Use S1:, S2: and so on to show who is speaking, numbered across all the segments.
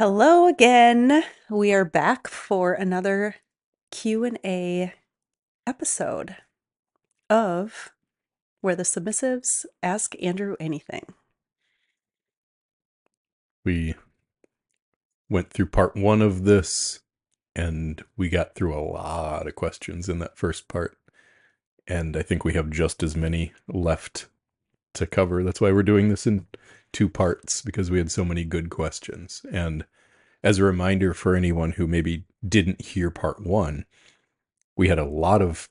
S1: Hello again. We are back for another Q&A episode of Where the Submissives Ask Andrew Anything.
S2: We went through part one of this and we got through a lot of questions in that first part. And I think we have just as many left to cover. That's why we're doing this in two parts, because we had so many good questions. And as a reminder for anyone who maybe didn't hear part one, we had a lot of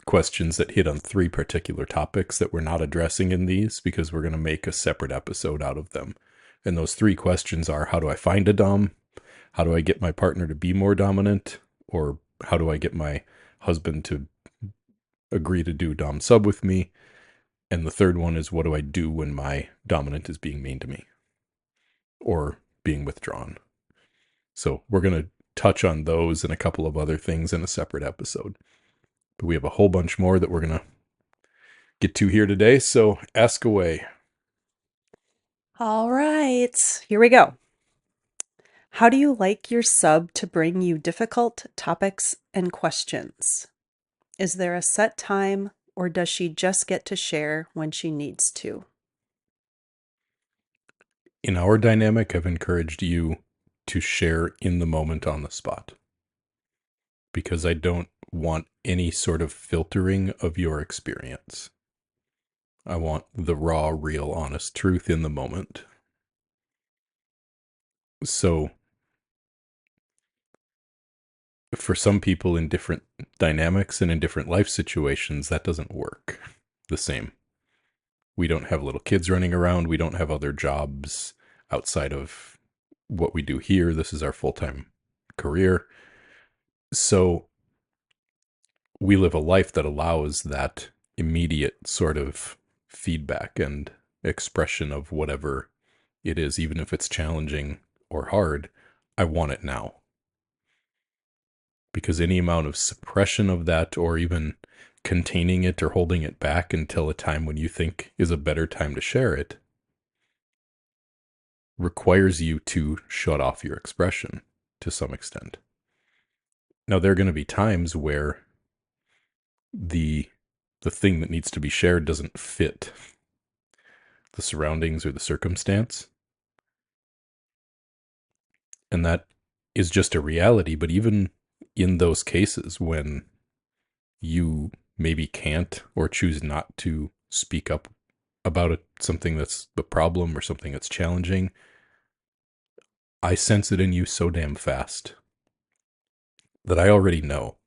S2: questions that hit on three particular topics that we're not addressing in these because we're going to make a separate episode out of them. And those three questions are: how do I find a dom? How do I get my partner to be more dominant? Or how do I get my husband to agree to do dom sub with me? And the third one is, what do I do when my dominant is being mean to me or being withdrawn? So we're going to touch on those and a couple of other things in a separate episode. But we have a whole bunch more that we're going to get to here today. So ask away.
S1: All right, here we go. How do you like your sub to bring you difficult topics and questions? Is there a set time, or does she just get to share when she needs to?
S2: In our dynamic, I've encouraged you to share in the moment on the spot, because I don't want any sort of filtering of your experience. I want the raw, real, honest truth in the moment. So for some people in different dynamics and in different life situations, that doesn't work the same. We don't have little kids running around. We don't have other jobs outside of what we do here. This is our full-time career. So we live a life that allows that immediate sort of feedback and expression of whatever it is, even if it's challenging or hard. I want it now. Because any amount of suppression of that, or even containing it or holding it back until a time when you think is a better time to share it, requires you to shut off your expression to some extent. Now, there are going to be times where the thing that needs to be shared doesn't fit the surroundings or the circumstance. And that is just a reality. But even in those cases when you maybe can't or choose not to speak up about it, something that's the problem or something that's challenging, I sense it in you so damn fast that I already know.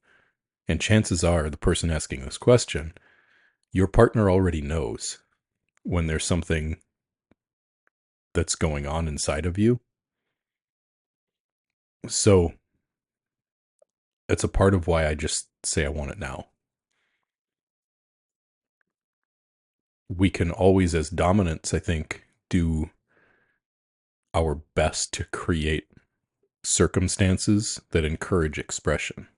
S2: And chances are the person asking this question, your partner already knows when there's something that's going on inside of you. So it's a part of why I just say I want it now. We can always, as dominants, I think, do our best to create circumstances that encourage expression.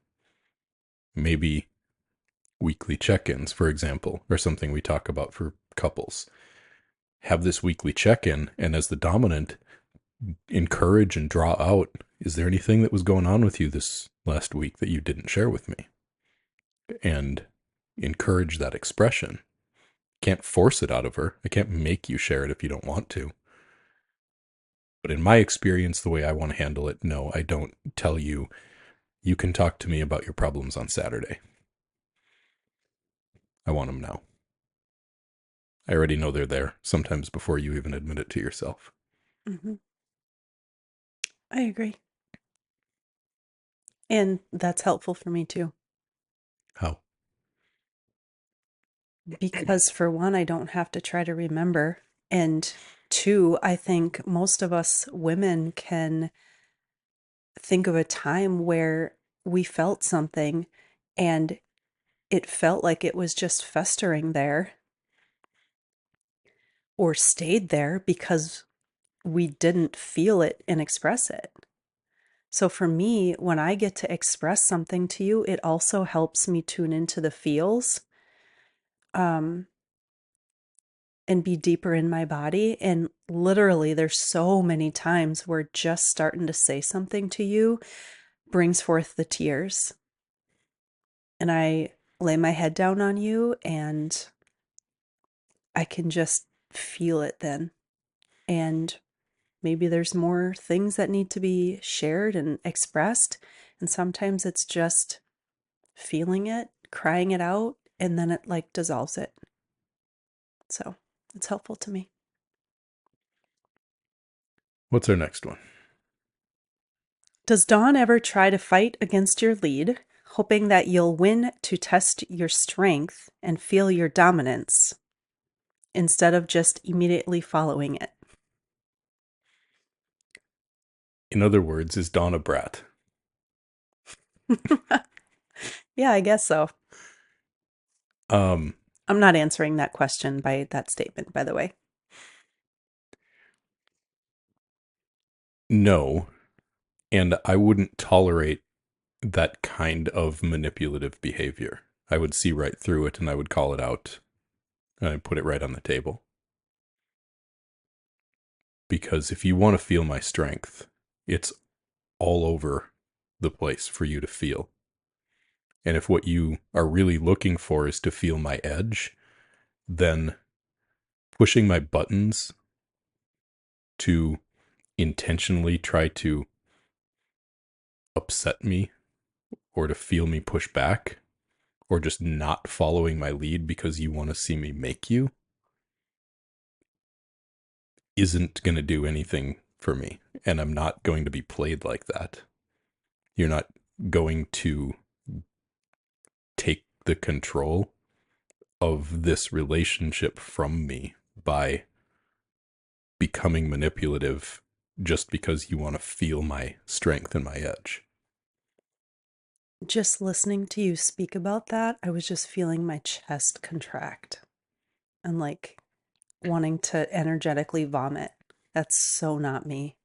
S2: Maybe weekly check-ins, for example, are something we talk about for couples. Have this weekly check-in, and as the dominant, encourage and draw out, is there anything that was going on with you this last week that you didn't share with me? And encourage that expression. Can't force it out of her. I can't make you share it if you don't want to. But in my experience, the way I want to handle it, no, I don't tell you, you can talk to me about your problems on Saturday. I want them now. I already know they're there, sometimes before you even admit it to yourself.
S1: Mm-hmm. I agree. And that's helpful for me too.
S2: How?
S1: Because for one, I don't have to try to remember. And two, I think most of us women can think of a time where we felt something and it felt like it was just festering there or stayed there because we didn't feel it and express it. So for me, when I get to express something to you, it also helps me tune into the feels. Um, and be deeper in my body. And literally, there's so many times where just starting to say something to you brings forth the tears. And I lay my head down on you and I can just feel it then. And maybe there's more things that need to be shared and expressed. And sometimes it's just feeling it, crying it out, and then it like dissolves it. So it's helpful to me.
S2: What's our next one?
S1: Does Dawn ever try to fight against your lead, hoping that you'll win to test your strength and feel your dominance instead of just immediately following it?
S2: In other words, is Dawn a brat?
S1: Yeah, I guess so.
S2: Um,
S1: I'm not answering that question by that statement, by the way.
S2: no, and I wouldn't tolerate that kind of manipulative behavior. I would see right through it and I would call it out and I'd put it right on the table. Because if you want to feel my strength, it's all over the place for you to feel. And if what you are really looking for is to feel my edge, then pushing my buttons to intentionally try to upset me or to feel me push back or just not following my lead because you want to see me make you isn't going to do anything for me. And I'm not going to be played like that. You're not going to take the control of this relationship from me by becoming manipulative just because you want to feel my strength and my edge.
S1: Just listening to you speak about that, I was just feeling my chest contract and like wanting to energetically vomit. That's so not me.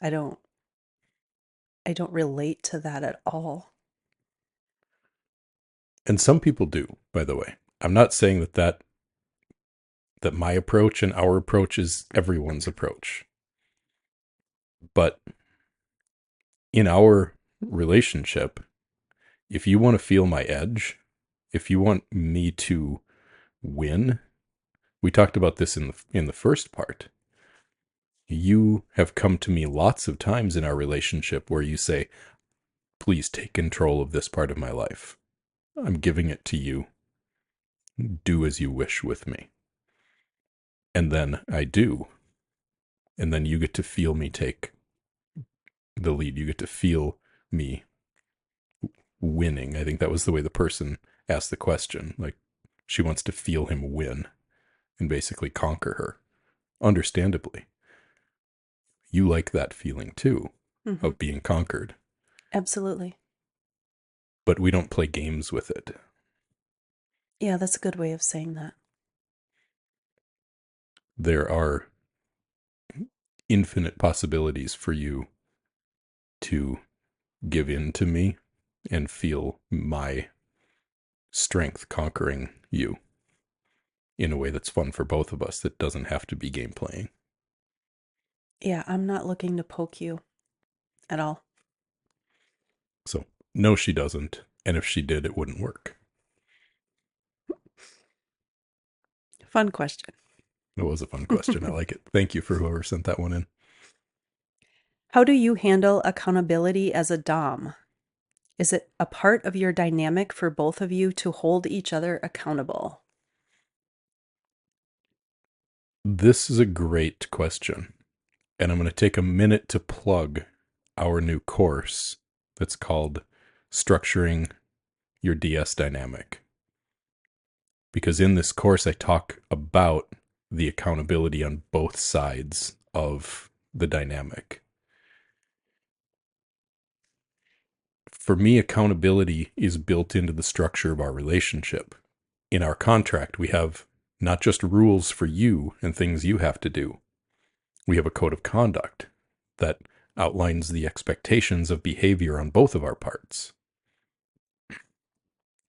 S1: I don't I don't relate to that at all.
S2: And some people do, by the way. I'm not saying that my approach and our approach is everyone's approach. But in our relationship, if you want to feel my edge, if you want me to win, we talked about this in the first part. You have come to me lots of times in our relationship where you say, "Please take control of this part of my life. I'm giving it to you. Do as you wish with me." And then I do. And then you get to feel me take the lead. You get to feel me winning. I think that was the way the person asked the question. Like, she wants to feel him win and basically conquer her. Understandably. You like that feeling too,
S1: Mm-hmm.
S2: of being conquered.
S1: Absolutely.
S2: But we don't play games with it.
S1: Yeah, that's a good way of saying that.
S2: There are infinite possibilities for you to give in to me and feel my strength conquering you in a way that's fun for both of us that doesn't have to be game playing.
S1: Yeah, I'm not looking to poke you at all.
S2: So, no, she doesn't. And if she did, it wouldn't work.
S1: Fun question.
S2: It was a fun question. I like it. Thank you for whoever sent that one in.
S1: How do you handle accountability as a Dom? Is it a part of your dynamic for both of you to hold each other accountable?
S2: This is a great question. And I'm going to take a minute to plug our new course that's called Structuring Your DS Dynamic. Because in this course, I talk about the accountability on both sides of the dynamic. For me, accountability is built into the structure of our relationship. In our contract, we have not just rules for you and things you have to do. We have a code of conduct that outlines the expectations of behavior on both of our parts.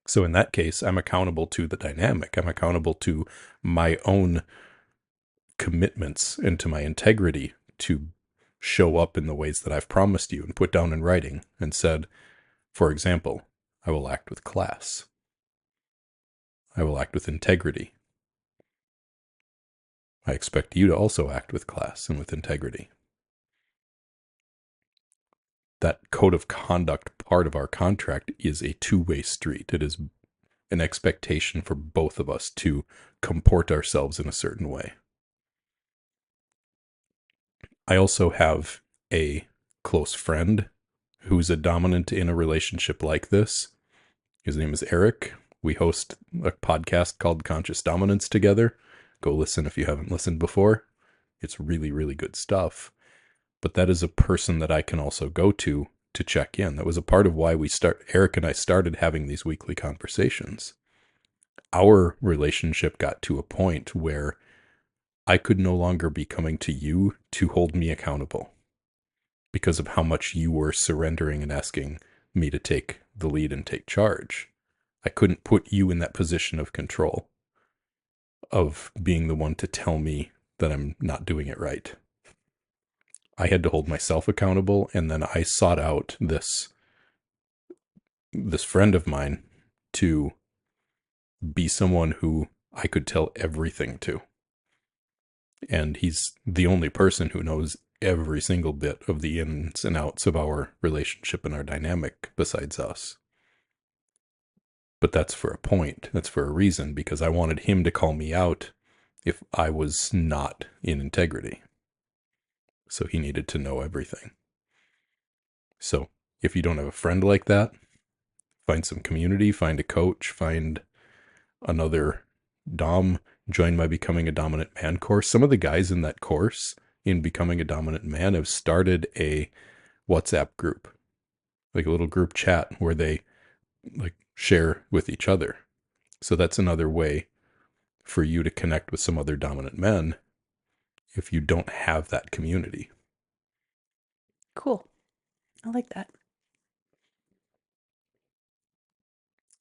S2: So in that case, I'm accountable to the dynamic. I'm accountable to my own commitments and to my integrity to show up in the ways that I've promised you and put down in writing and said, for example, I will act with class. I will act with integrity. I expect you to also act with class and with integrity. That code of conduct part of our contract is a two-way street. It is an expectation for both of us to comport ourselves in a certain way. I also have a close friend who's a dominant in a relationship like this. His name is Eric. We host a podcast called Conscious Dominance together. Go listen if you haven't listened before. It's really, really good stuff. But that is a person that I can also go to check in. That was a part of why Eric and I started having these weekly conversations. Our relationship got to a point where I could no longer be coming to you to hold me accountable because of how much you were surrendering and asking me to take the lead and take charge. I couldn't put you in that position of control, of being the one to tell me that I'm not doing it right. I had to hold myself accountable, and then I sought out this friend of mine to be someone who I could tell everything to. And he's the only person who knows every single bit of the ins and outs of our relationship and our dynamic besides us. But that's for a point. That's for a reason, because I wanted him to call me out if I was not in integrity. So he needed to know everything. So if you don't have a friend like that, find some community, find a coach, find another Dom, join my Becoming a Dominant Man course. Some of the guys in that course in Becoming a Dominant Man have started a WhatsApp group, like a little group chat where they like share with each other. So that's another way for you to connect with some other dominant men if you don't have that community.
S1: Cool. I like that.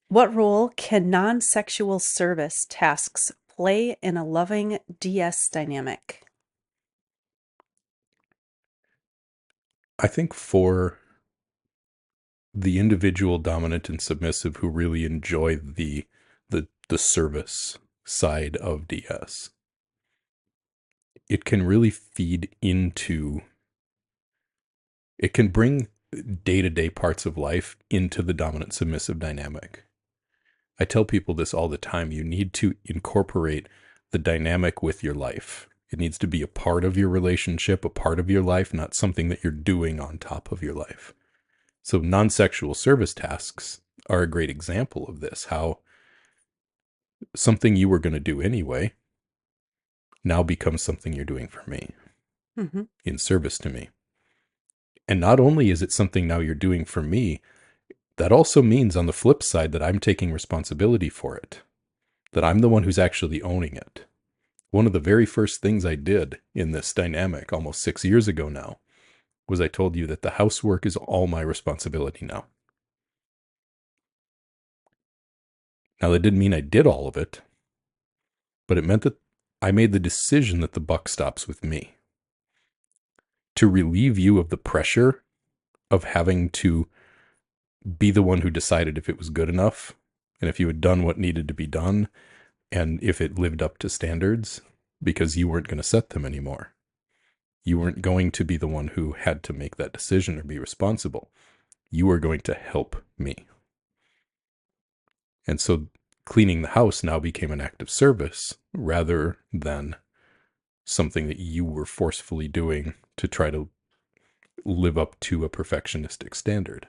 S1: What role can non-sexual service tasks play in a loving DS dynamic?
S2: I think for the individual dominant and submissive who really enjoy the service side of DS, it can really feed into, it can bring day-to-day parts of life into the dominant submissive dynamic. I tell people this all the time. You need to incorporate the dynamic with your life. It needs to be a part of your relationship, a part of your life, not something that you're doing on top of your life. So non-sexual service tasks are a great example of this, how something you were going to do anyway now becomes something you're doing for me, in service to me. And not only is it something now you're doing for me, that also means on the flip side that I'm taking responsibility for it, that I'm the one who's actually owning it. One of the very first things I did in this dynamic almost 6 years ago now was I told you that the housework is all my responsibility now. Now, that didn't mean I did all of it, but it meant that I made the decision that the buck stops with me. To relieve you of the pressure of having to be the one who decided if it was good enough and if you had done what needed to be done and if it lived up to standards, because you weren't going to set them anymore. You weren't going to be the one who had to make that decision or be responsible. You were going to help me. And so cleaning the house now became an act of service rather than something that you were forcefully doing to try to live up to a perfectionistic standard.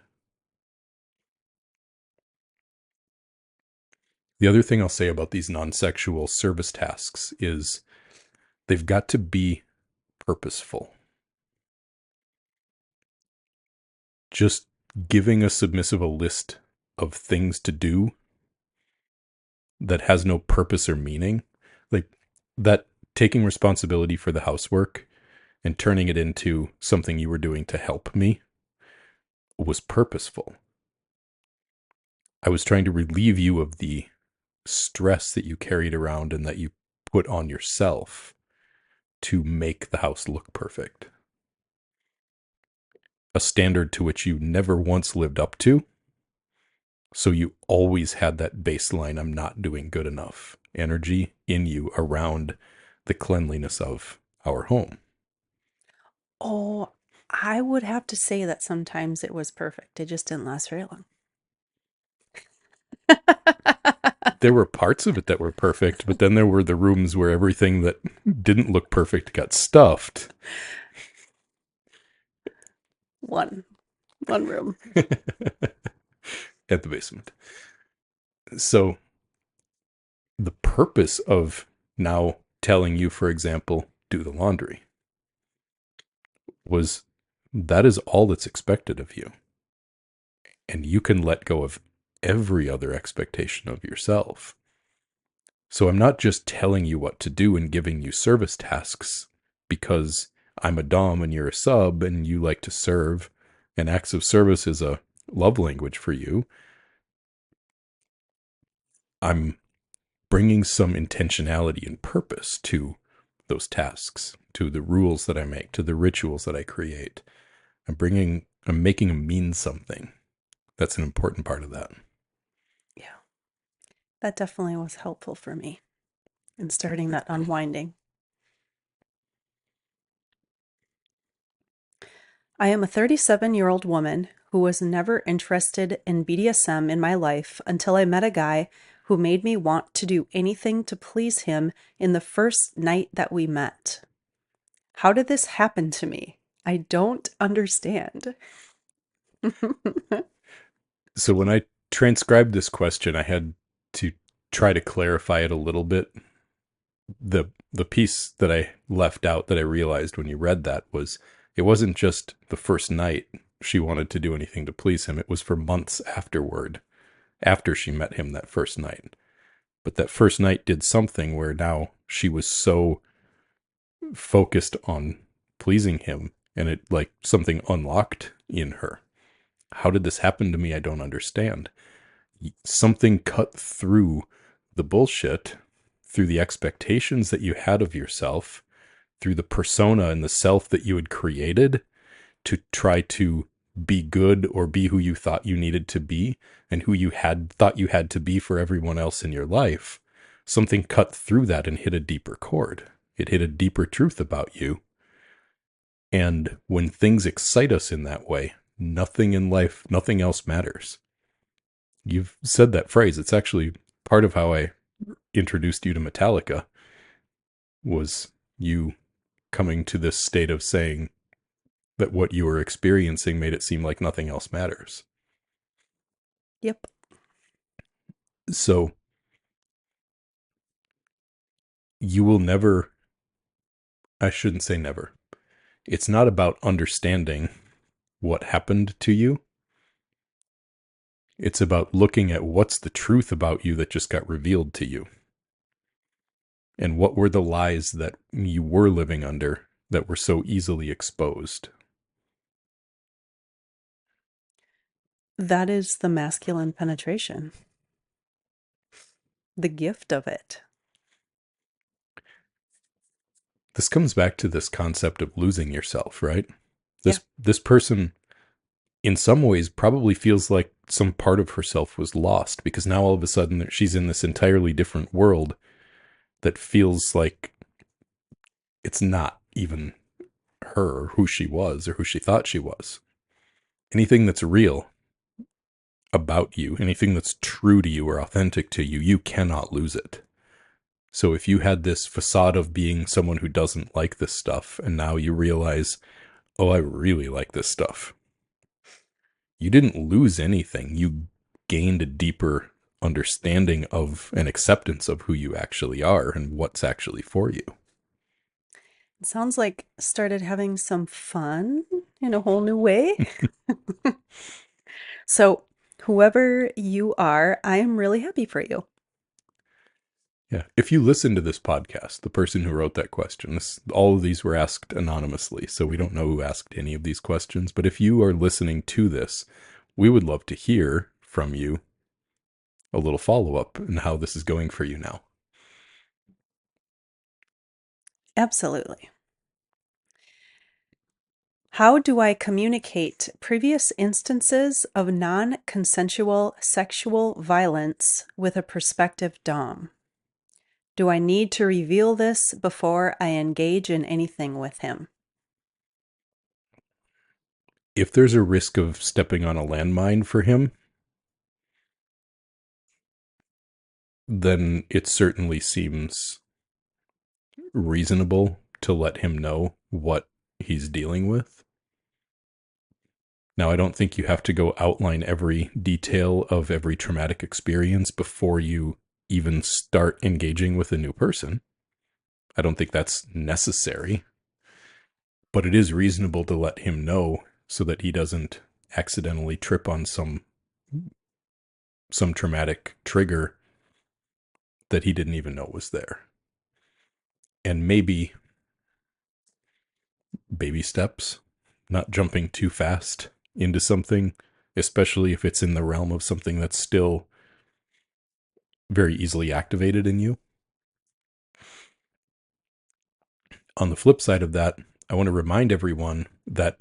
S2: The other thing I'll say about these non-sexual service tasks is they've got to be purposeful. Just giving a submissive a list of things to do that has no purpose or meaning, like that taking responsibility for the housework and turning it into something you were doing to help me was purposeful. I was trying to relieve you of the stress that you carried around and that you put on yourself to make the house look perfect. A standard to which you never once lived up to. So you always had that baseline, I'm not doing good enough energy in you around the cleanliness of our home.
S1: Oh, I would have to say that sometimes it was perfect. It just didn't last very long.
S2: There were parts of it that were perfect, but then there were the rooms where everything that didn't look perfect got stuffed.
S1: One room.
S2: At the basement. So the purpose of now telling you, for example, do the laundry was that is all that's expected of you. And you can let go of every other expectation of yourself. So I'm not just telling you what to do and giving you service tasks because I'm a dom and you're a sub and you like to serve and acts of service is a love language for you. I'm bringing some intentionality and purpose to those tasks, to the rules that I make, to the rituals that I create. I'm making them mean something. That's an important part of that.
S1: Yeah, that definitely was helpful for me in starting that unwinding. I am a 37-year-old woman who was never interested in BDSM in my life until I met a guy who made me want to do anything to please him in the first night that we met. How did this happen to me? I don't understand.
S2: So when I transcribed this question, I had to try to clarify it a little bit. The piece that I left out that I realized when you read that was it wasn't just the first night she wanted to do anything to please him. It was for months afterward, after she met him that first night. But that first night did something where now she was so focused on pleasing him and it like something unlocked in her. How did this happen to me? I don't understand. Something cut through the bullshit, through the expectations that you had of yourself, through the persona and the self that you had created to try to be good or be who you thought you needed to be and who you had thought you had to be for everyone else in your life. Something cut through that and hit a deeper chord. It hit a deeper truth about you. And when things excite us in that way, nothing in life, nothing else matters. You've said that phrase. It's actually part of how I introduced you to Metallica was you coming to this state of saying that what you were experiencing made it seem like nothing else matters.
S1: Yep.
S2: So you will never, I shouldn't say never. It's not about understanding what happened to you. It's about looking at what's the truth about you that just got revealed to you. And what were the lies that you were living under that were so easily exposed?
S1: That is the masculine penetration. The gift of it.
S2: This comes back to this concept of losing yourself, right?
S1: Yeah.
S2: This person in some ways probably feels like some part of herself was lost because now all of a sudden she's in this entirely different world that feels like it's not even her, who she was or who she thought she was. Anything that's real about you, anything that's true to you or authentic to you, you cannot lose it. So if you had this facade of being someone who doesn't like this stuff, and now you realize, oh, I really like this stuff, you didn't lose anything. You gained a deeper understanding of and acceptance of who you actually are and what's actually for you.
S1: It sounds like started having some fun in a whole new way. So, whoever you are, I am really happy for you.
S2: Yeah. If you listen to this podcast, the person who wrote that question, all of these were asked anonymously, so we don't know who asked any of these questions. But if you are listening to this, we would love to hear from you a little follow-up and how this is going for you now.
S1: Absolutely. How do I communicate previous instances of non-consensual sexual violence with a prospective dom? Do I need to reveal this before I engage in anything with him?
S2: If there's a risk of stepping on a landmine for him, then it certainly seems reasonable to let him know what he's dealing with. Now, I don't think you have to go outline every detail of every traumatic experience before you even start engaging with a new person. I don't think that's necessary, but it is reasonable to let him know so that he doesn't accidentally trip on some traumatic trigger that he didn't even know was there. And maybe baby steps, not jumping too fast into something, especially if it's in the realm of something that's still very easily activated in you. On the flip side of that, I want to remind everyone that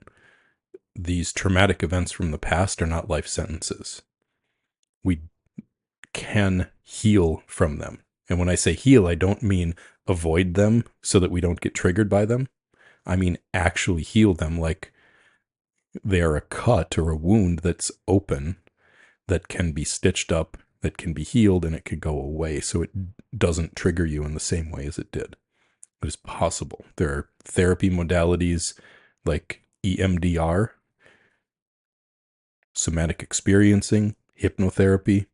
S2: these traumatic events from the past are not life sentences. We can heal from them. And when I say heal, I don't mean avoid them so that we don't get triggered by them. I mean actually heal them like they are a cut or a wound that's open, that can be stitched up, that can be healed, and it could go away so it doesn't trigger you in the same way as it did. It is possible. There are therapy modalities like EMDR, somatic experiencing, hypnotherapy,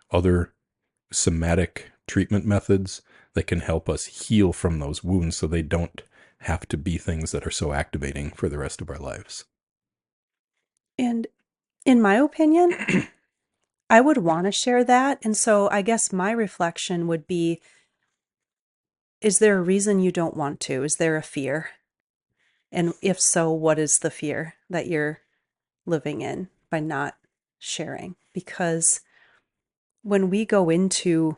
S2: other somatic treatment methods that can help us heal from those wounds so they don't have to be things that are so activating for the rest of our lives.
S1: And in my opinion, I would want to share that. And so I guess my reflection would be, is there a reason you don't want to? Is there a fear? And if so, what is the fear that you're living in by not sharing? Because when we go into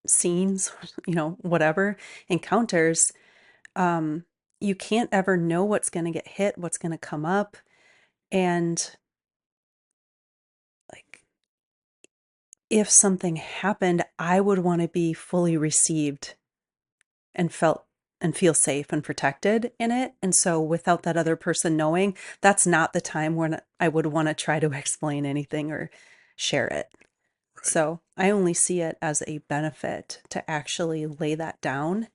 S1: scenes, whatever, encounters, you can't ever know what's going to get hit, what's going to come up. And like, if something happened, I would want to be fully received and feel safe and protected in it. And so without that other person knowing, that's not the time when I would want to try to explain anything or share it.
S2: Right.
S1: So I only see it as a benefit to actually lay that down,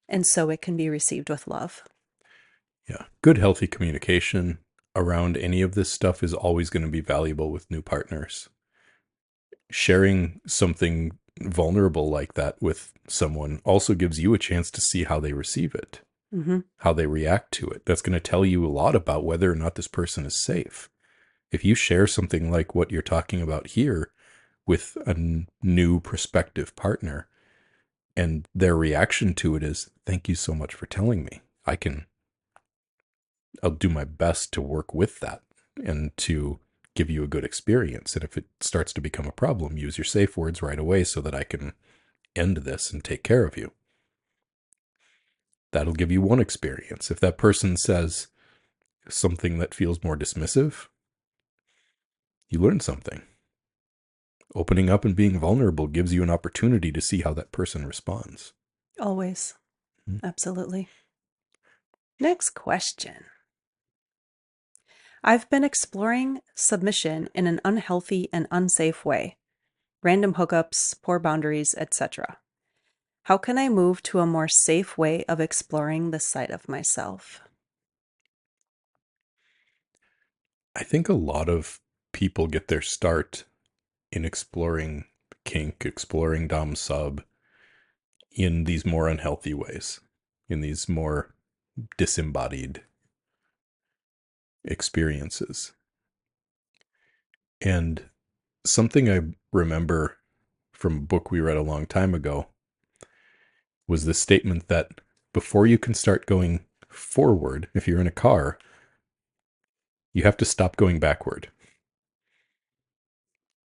S1: and so it can be received with love.
S2: Yeah. Good, healthy communication around any of this stuff is always going to be valuable with new partners. Sharing something vulnerable like that with someone also gives you a chance to see how they receive it,
S1: Mm-hmm.
S2: how they react to it. That's going to tell you a lot about whether or not this person is safe. If you share something like what you're talking about here with a new prospective partner, and their reaction to it is, thank you so much for telling me. I'll do my best to work with that and to give you a good experience. And if it starts to become a problem, use your safe words right away so that I can end this and take care of you. That'll give you one experience. If that person says something that feels more dismissive, you learn something. Opening up and being vulnerable gives you an opportunity to see how that person responds.
S1: Always.
S2: Mm-hmm.
S1: Absolutely. Next question. I've been exploring submission in an unhealthy and unsafe way. Random hookups, poor boundaries, etc. How can I move to a more safe way of exploring this side of myself?
S2: I think a lot of people get their start in exploring kink, exploring dom sub in these more unhealthy ways, in these more disembodied experiences. And something I remember from a book we read a long time ago was the statement that before you can start going forward, if you're in a car, you have to stop going backward.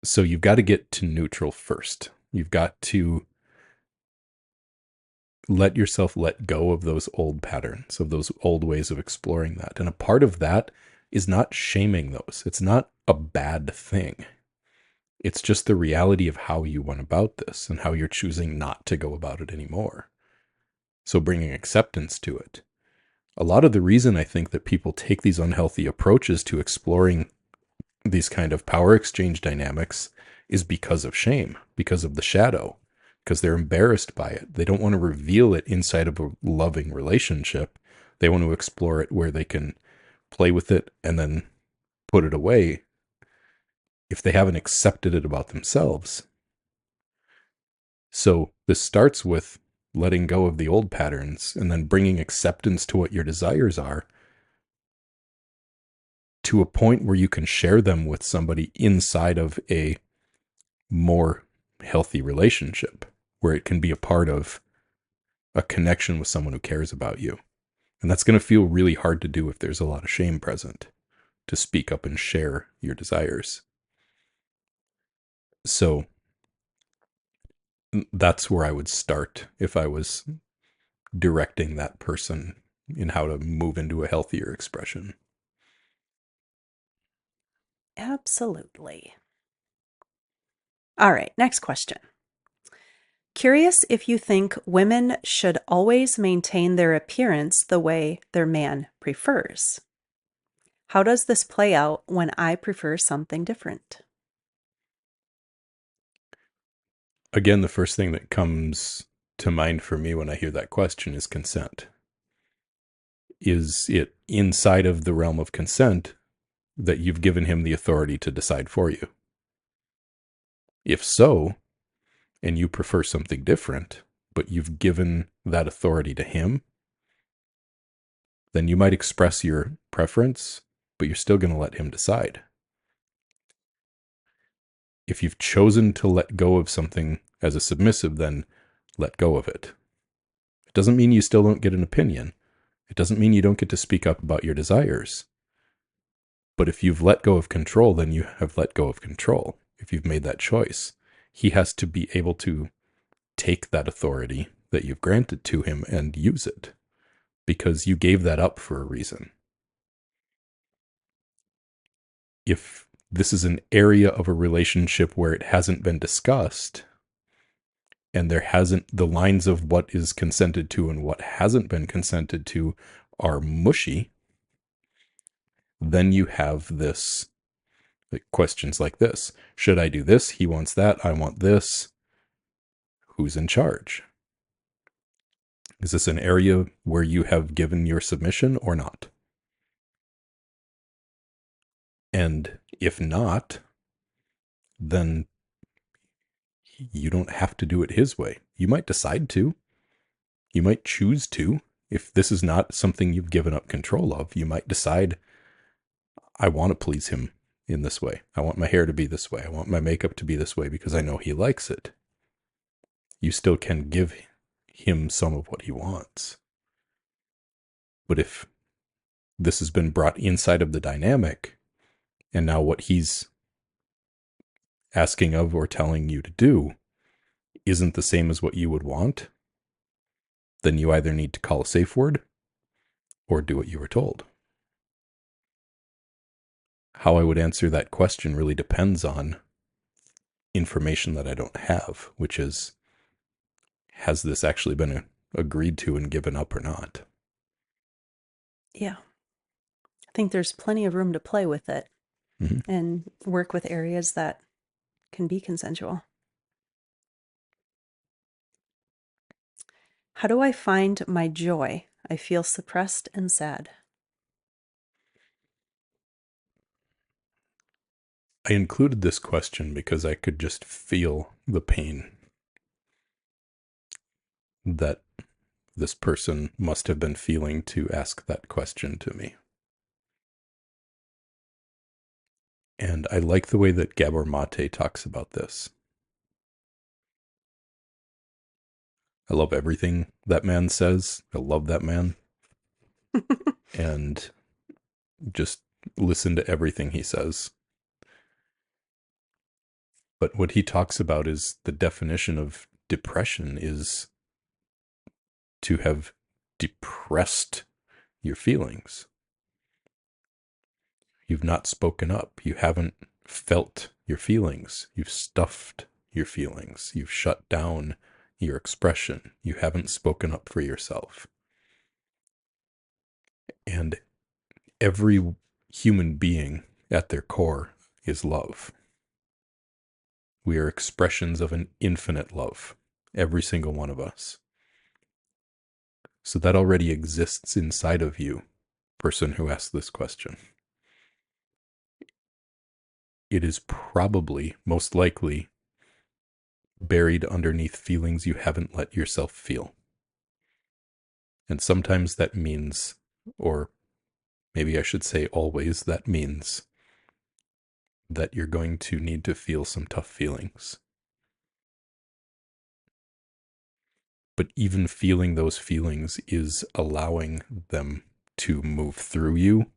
S2: So you've got to get to neutral first. You've got to let yourself let go of those old patterns, of those old ways of exploring that. And a part of that is not shaming those. It's not a bad thing. It's just the reality of how you went about this and how you're choosing not to go about it anymore. So bringing acceptance to it. A lot of the reason I think that people take these unhealthy approaches to exploring these kind of power exchange dynamics is because of shame, because of the shadow, because they're embarrassed by it. They don't want to reveal it inside of a loving relationship. They want to explore it where they can play with it and then put it away if they haven't accepted it about themselves. So this starts with letting go of the old patterns and then bringing acceptance to what your desires are, to a point where you can share them with somebody inside of a more healthy relationship, where it can be a part of a connection with someone who cares about you. And that's going to feel really hard to do if there's a lot of shame present, to speak up and share your desires. So that's where I would start if I was directing that person in how to move into a healthier expression.
S1: Absolutely. All right, next question. Curious if you think women should always maintain their appearance the way their man prefers. How does this play out when I prefer something different?
S2: Again, the first thing that comes to mind for me when I hear that question is consent. Is it inside of the realm of consent that you've given him the authority to decide for you? If so, and you prefer something different, but you've given that authority to him, then you might express your preference, but you're still going to let him decide. If you've chosen to let go of something as a submissive, then let go of it. It doesn't mean you still don't get an opinion. It doesn't mean you don't get to speak up about your desires. But if you've let go of control, then you have let go of control. If you've made that choice, he has to be able to take that authority that you've granted to him and use it, because you gave that up for a reason. If this is an area of a relationship where it hasn't been discussed, and there hasn't, the lines of what is consented to and what hasn't been consented to are mushy, then you have this, like, questions like this. Should I do this? He wants that. I want this. Who's in charge? Is this an area where you have given your submission or not? And if not, then you don't have to do it his way. You might decide to. You might choose to. If this is not something you've given up control of, you might decide, I want to please him in this way. I want my hair to be this way. I want my makeup to be this way because I know he likes it. You still can give him some of what he wants. But if this has been brought inside of the dynamic, and now what he's asking of or telling you to do isn't the same as what you would want, then you either need to call a safe word or do what you were told. How I would answer that question really depends on information that I don't have, which is, has this actually been agreed to and given up or not?
S1: Yeah, I think there's plenty of room to play with it and work with areas that can be consensual. How do I find my joy? I feel suppressed and sad.
S2: I included this question because I could just feel the pain that this person must have been feeling to ask that question to me. And I like the way that Gabor Mate talks about this. I love everything that man says. I love that man. And just listen to everything he says. But what he talks about is the definition of depression is to have depressed your feelings. You've not spoken up. You haven't felt your feelings. You've stuffed your feelings. You've shut down your expression. You haven't spoken up for yourself. And every human being at their core is love. We are expressions of an infinite love, every single one of us. So that already exists inside of you, person who asked this question. It is probably, most likely, buried underneath feelings you haven't let yourself feel. And sometimes that means, or maybe I should say always, that means that you're going to need to feel some tough feelings. But even feeling those feelings is allowing them to move through you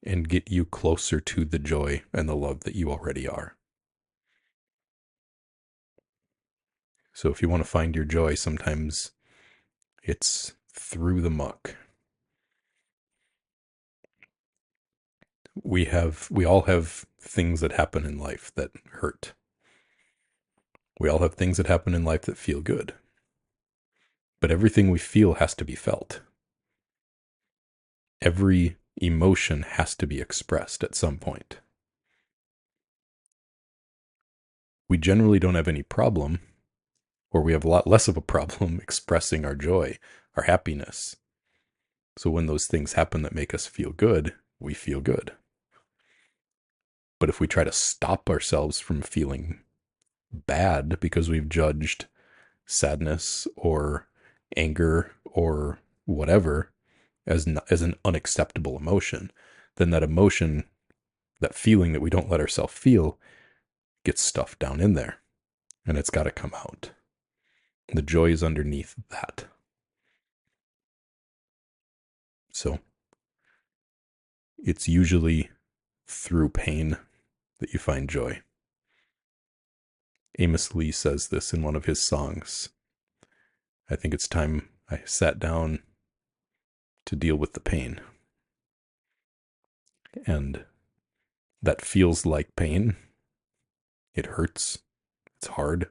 S2: and get you closer to the joy and the love that you already are. So if you want to find your joy, sometimes it's through the muck. We all have things that happen in life that hurt. We all have things that happen in life that feel good. But everything we feel has to be felt. Every emotion has to be expressed at some point. We generally don't have any problem, or we have a lot less of a problem expressing our joy, our happiness. So when those things happen that make us feel good, we feel good. But if we try to stop ourselves from feeling bad because we've judged sadness or anger or whatever as an unacceptable emotion, then that emotion, that feeling that we don't let ourselves feel, gets stuffed down in there, and it's got to come out. The joy is underneath that. So it's usually through pain that you find joy. Amos Lee says this in one of his songs. I think it's time I sat down to deal with the pain. And that feels like pain. It hurts. It's hard.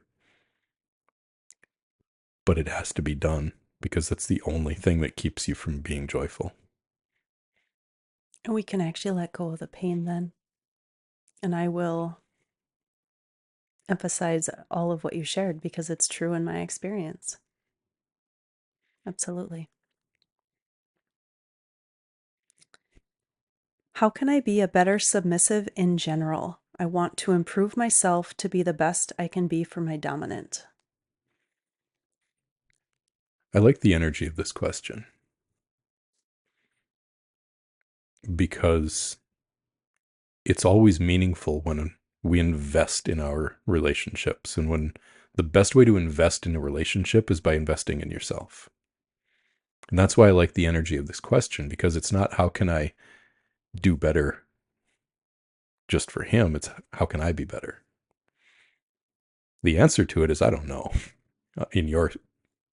S2: But it has to be done because that's the only thing that keeps you from being joyful.
S1: And we can actually let go of the pain then. And I will emphasize all of what you shared because it's true in my experience. Absolutely. How can I be a better submissive in general? I want to improve myself to be the best I can be for my dominant.
S2: I like the energy of this question because it's always meaningful when we invest in our relationships. And when the best way to invest in a relationship is by investing in yourself. And that's why I like the energy of this question, because it's not how can I do better just for him, it's how can I be better? The answer to it is I don't know in your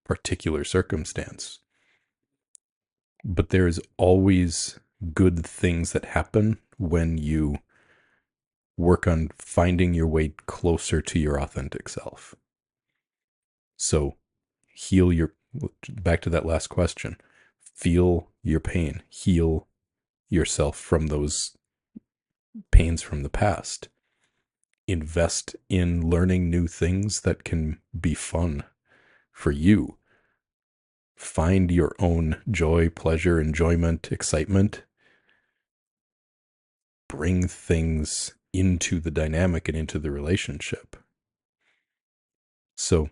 S2: particular circumstance. But there's always good things that happen when you work on finding your way closer to your authentic self. So heal your, back to that last question, feel your pain, heal yourself from those pains from the past. Invest in learning new things that can be fun for you. Find your own joy, pleasure, enjoyment, excitement. Bring things into the dynamic and into the relationship. So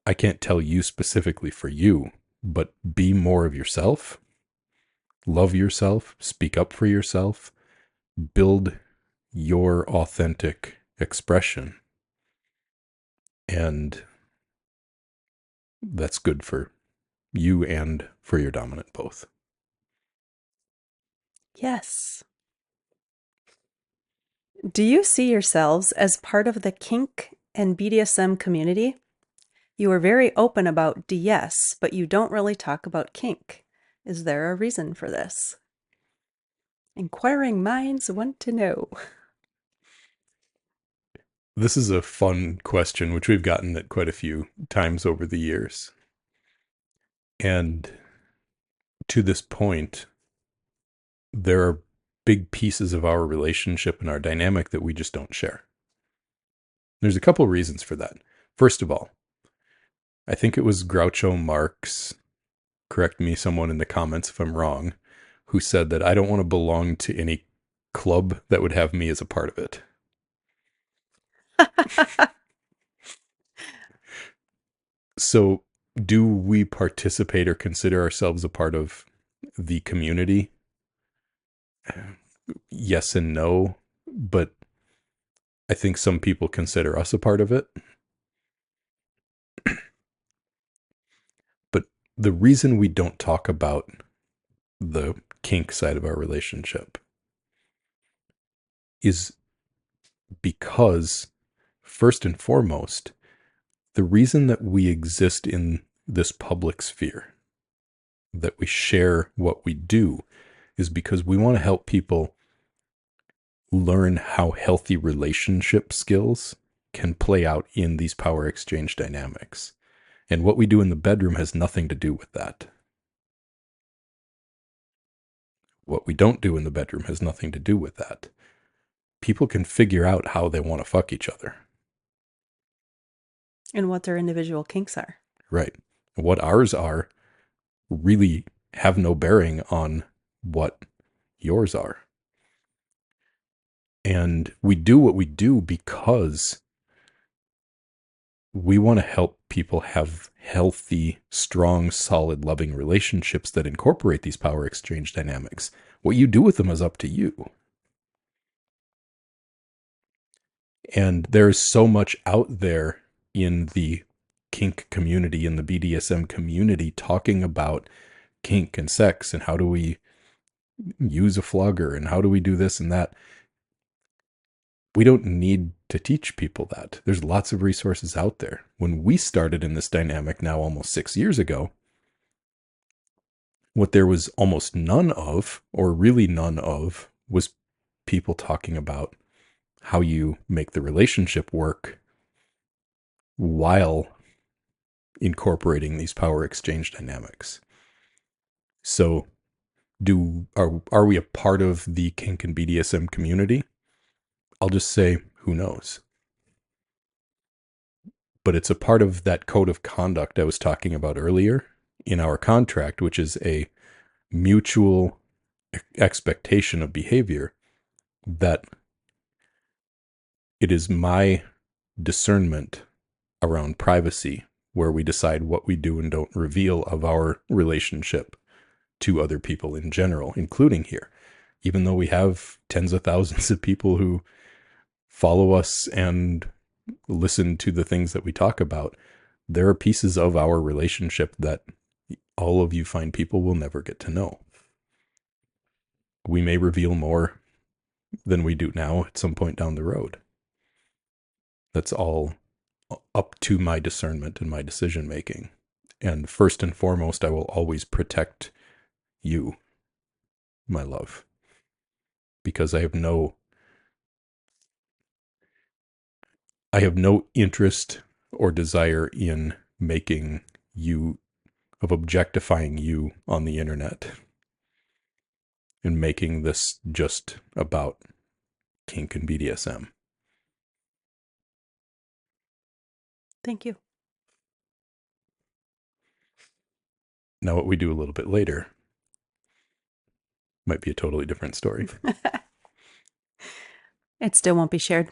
S2: I can't tell you specifically for you, but be more of yourself, love yourself, speak up for yourself, build your authentic expression. And that's good for you and for your dominant both.
S1: Yes. Do you see yourselves as part of the kink and BDSM community? You are very open about DS, but you don't really talk about kink. Is there a reason for this? Inquiring minds want to know.
S2: This is a fun question, which we've gotten at quite a few times over the years. And to this point, there are big pieces of our relationship and our dynamic that we just don't share. There's a couple reasons for that. First of all, I think it was Groucho Marx, correct me someone in the comments if I'm wrong, who said that I don't want to belong to any club that would have me as a part of it. So, do we participate or consider ourselves a part of the community? Yes and no, but I think some people consider us a part of it. But the reason we don't talk about the kink side of our relationship is because, first and foremost, the reason that we exist in this public sphere, that we share what we do, is because we want to help people learn how healthy relationship skills can play out in these power exchange dynamics. And what we do in the bedroom has nothing to do with that. What we don't do in the bedroom has nothing to do with that. People can figure out how they want to fuck each other.
S1: And what their individual kinks are.
S2: Right. What ours are really have no bearing on what yours are. And we do what we do because we want to help people have healthy, strong, solid, loving relationships that incorporate these power exchange dynamics. What you do with them is up to you. And there's so much out there in the kink community, in the BDSM community, talking about kink and sex and how do we use a flogger and how do we do this and that. We don't need to teach people that. There's lots of resources out there. When we started in this dynamic now almost 6 years ago, what there was almost none of, or really none of, was people talking about how you make the relationship work while incorporating these power exchange dynamics. So, are we a part of the kink and BDSM community? I'll just say, who knows? But it's a part of that code of conduct I was talking about earlier in our contract, which is a mutual expectation of behavior that it is my discernment around privacy where we decide what we do and don't reveal of our relationship to other people in general, including here. Even though we have tens of thousands of people who follow us and listen to the things that we talk about, there are pieces of our relationship that all of you fine people will never get to know. We may reveal more than we do now at some point down the road. That's all up to my discernment and my decision making. And first and foremost, I will always protect you, my love, because I have no interest or desire in making you, of objectifying you on the internet and making this just about kink and BDSM.
S1: Thank you.
S2: Now, what we do a little bit later might be a totally different story.
S1: It still won't be shared.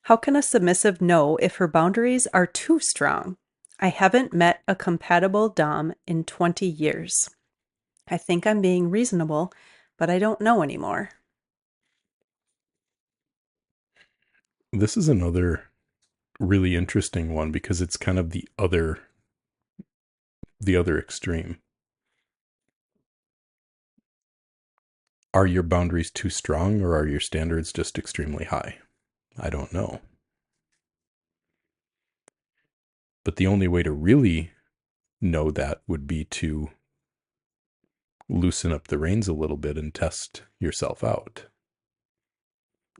S1: How can a submissive know if her boundaries are too strong? I haven't met a compatible Dom in 20 years. I think I'm being reasonable, but I don't know anymore.
S2: This is another really interesting one because it's kind of the other extreme. Are your boundaries too strong, or are your standards just extremely high? I don't know. But the only way to really know that would be to loosen up the reins a little bit and test yourself out.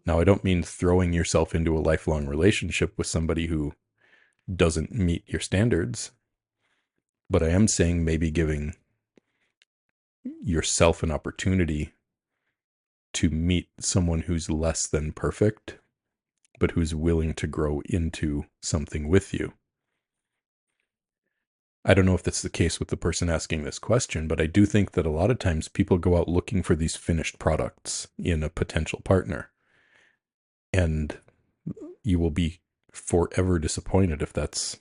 S2: Now, I don't mean throwing yourself into a lifelong relationship with somebody who doesn't meet your standards, but I am saying maybe giving yourself an opportunity to meet someone who's less than perfect, but who's willing to grow into something with you. I don't know if that's the case with the person asking this question, but I do think that a lot of times people go out looking for these finished products in a potential partner. And you will be forever disappointed if that's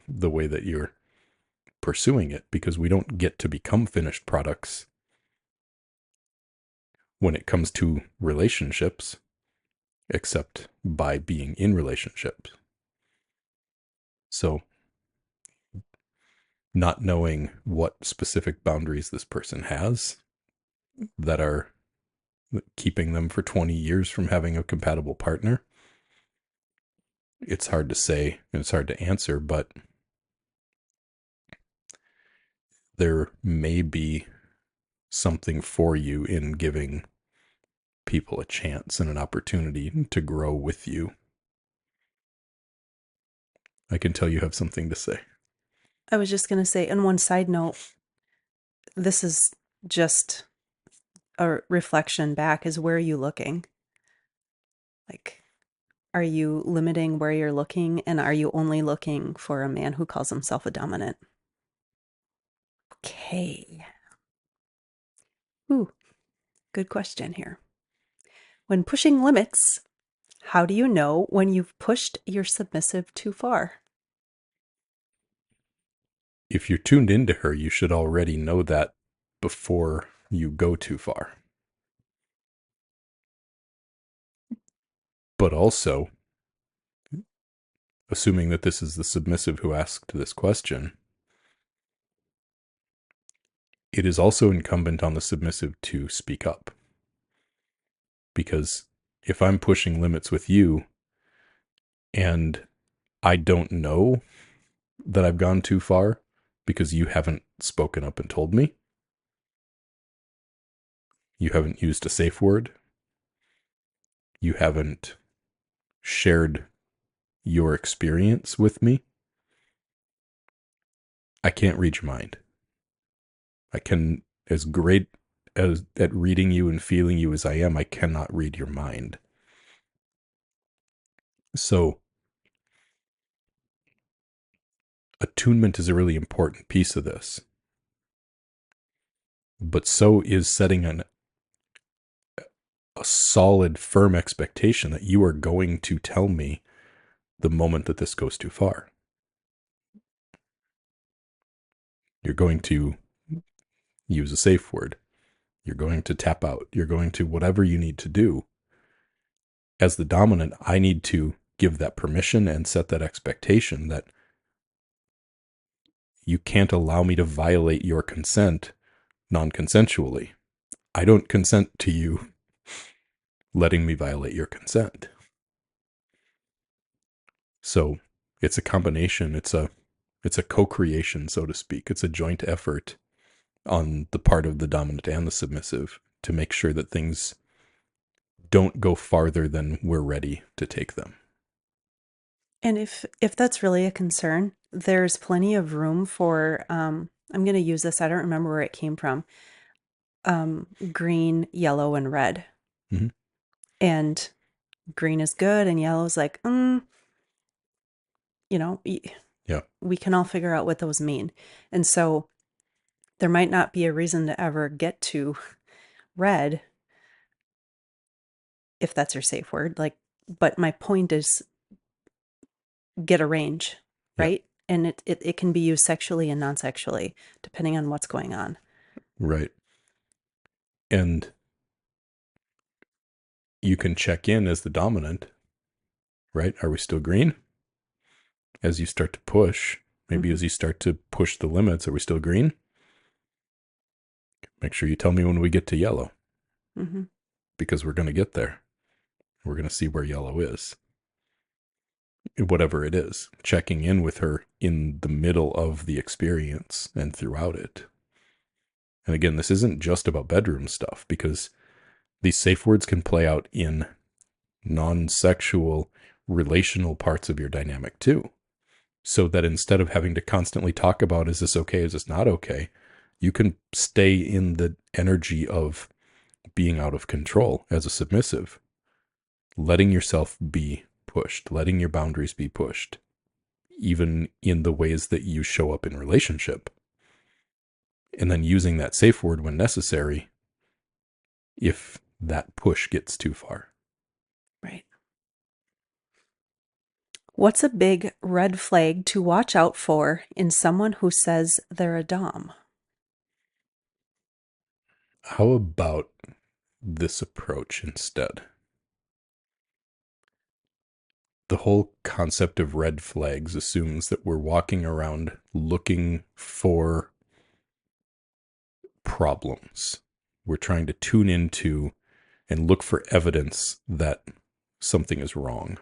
S2: the way that you're pursuing it, because we don't get to become finished products when it comes to relationships, except by being in relationships. So, not knowing what specific boundaries this person has that are keeping them for 20 years from having a compatible partner, it's hard to say and it's hard to answer, but there may be something for you in giving people a chance and an opportunity to grow with you. I can tell you have something to say.
S1: I was just going to say, and one side note, this is just a reflection back, is where are you looking? Like, are you limiting where you're looking, and are you only looking for a man who calls himself a dominant? Okay. Ooh, good question here. When pushing limits, how do you know when you've pushed your submissive too far?
S2: If you're tuned into her, you should already know that before you go too far. But also, assuming that this is the submissive who asked this question, it is also incumbent on the submissive to speak up. Because if I'm pushing limits with you and I don't know that I've gone too far because you haven't spoken up and told me, you haven't used a safe word, you haven't shared your experience with me, I can't read your mind. I can, as great as at reading you and feeling you as I am, I cannot read your mind. So attunement is a really important piece of this. But so is setting a solid, firm expectation that you are going to tell me the moment that this goes too far. You're going to use a safe word. You're going to tap out. You're going to whatever you need to do. As the dominant, I need to give that permission and set that expectation that you can't allow me to violate your consent non-consensually. I don't consent to you letting me violate your consent. So it's a combination. It's a co-creation, so to speak. It's a joint effort on the part of the dominant and the submissive to make sure that things don't go farther than we're ready to take them.
S1: And if that's really a concern, there's plenty of room for I'm going to use this. I don't remember where it came from. Green, yellow, and red.
S2: Mm-hmm.
S1: And green is good, and yellow is like,
S2: Yeah.
S1: we can all figure out what those mean. And so there might not be a reason to ever get to red, if that's your safe word. Like, but my point is get a range,
S2: Yeah.
S1: right? And it can be used sexually and non-sexually, depending on what's going on.
S2: Right. And you can check in as the dominant, right? Are we still green? As you start to push, maybe
S1: Mm-hmm.
S2: as you start to push the limits, are we still green? Make sure you tell me when we get to yellow.
S1: Mm-hmm.
S2: because we're going to get there. We're going to see where yellow is, whatever it is, checking in with her in the middle of the experience and throughout it. And again, this isn't just about bedroom stuff, because these safe words can play out in non-sexual relational parts of your dynamic too. So that instead of having to constantly talk about, is this okay, is this not okay, you can stay in the energy of being out of control as a submissive, letting yourself be pushed, letting your boundaries be pushed, even in the ways that you show up in relationship. And then using that safe word when necessary if that push gets too far.
S1: Right. What's a big red flag to watch out for in someone who says they're a dom?
S2: How about this approach instead? The whole concept of red flags assumes that we're walking around looking for problems. We're trying to tune into and look for evidence that something is wrong.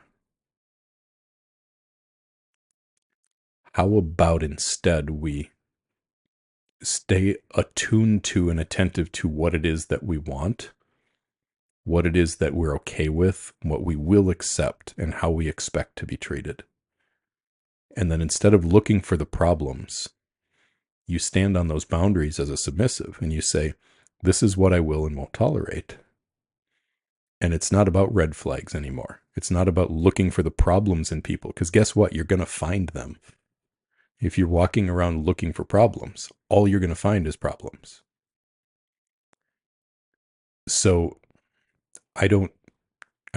S2: How about instead we stay attuned to and attentive to what it is that we want, what it is that we're okay with, what we will accept, and how we expect to be treated. And then instead of looking for the problems, you stand on those boundaries as a submissive and you say, this is what I will and won't tolerate. And it's not about red flags anymore. It's not about looking for the problems in people, because guess what? You're going to find them. If you're walking around looking for problems, all you're going to find is problems. So I